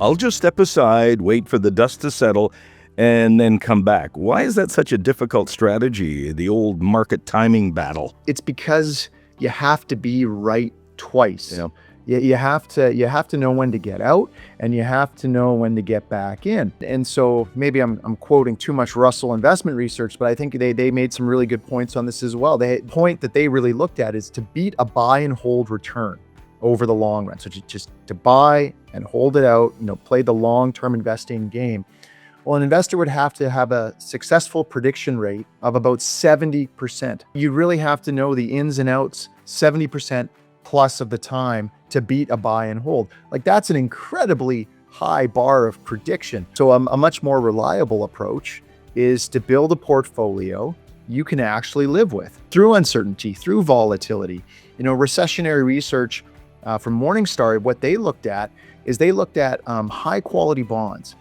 I'll just step aside, wait for the dust to settle, and then come back. Why is that such a difficult strategy, the old market timing battle? It's because you have to be right twice. Yeah. You have to know when to get out, and you have to know when to get back in. And so maybe I'm quoting too much Russell investment research, but I think they made some really good points on this as well. The point that they really looked at is to beat a buy and hold return over the long run. So just to buy and hold it out, play the long-term investing game. Well, an investor would have to have a successful prediction rate of about 70%. You really have to know the ins and outs 70% plus of the time to beat a buy and hold. Like, that's an incredibly high bar of prediction. So a much more reliable approach is to build a portfolio you can actually live with through uncertainty, through volatility. Recessionary research from Morningstar, what they looked at is high quality bonds.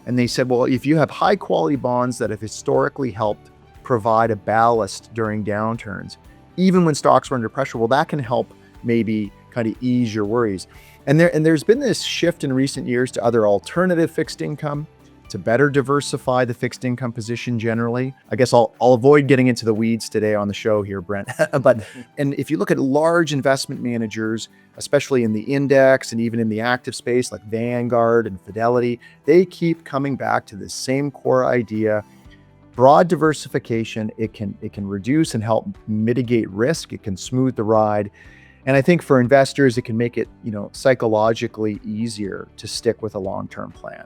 And they said, well, if you have high quality bonds that have historically helped provide a ballast during downturns, even when stocks were under pressure, well, that can help maybe kind of ease your worries. And there's been this shift in recent years to other alternative fixed income to better diversify the fixed income position generally. I guess I'll avoid getting into the weeds today on the show here, Brent. And if you look at large investment managers, especially in the index and even in the active space like Vanguard and Fidelity, they keep coming back to this same core idea. Broad diversification, it can reduce and help mitigate risk. It can smooth the ride. And I think for investors, it can make it, psychologically easier to stick with a long-term plan.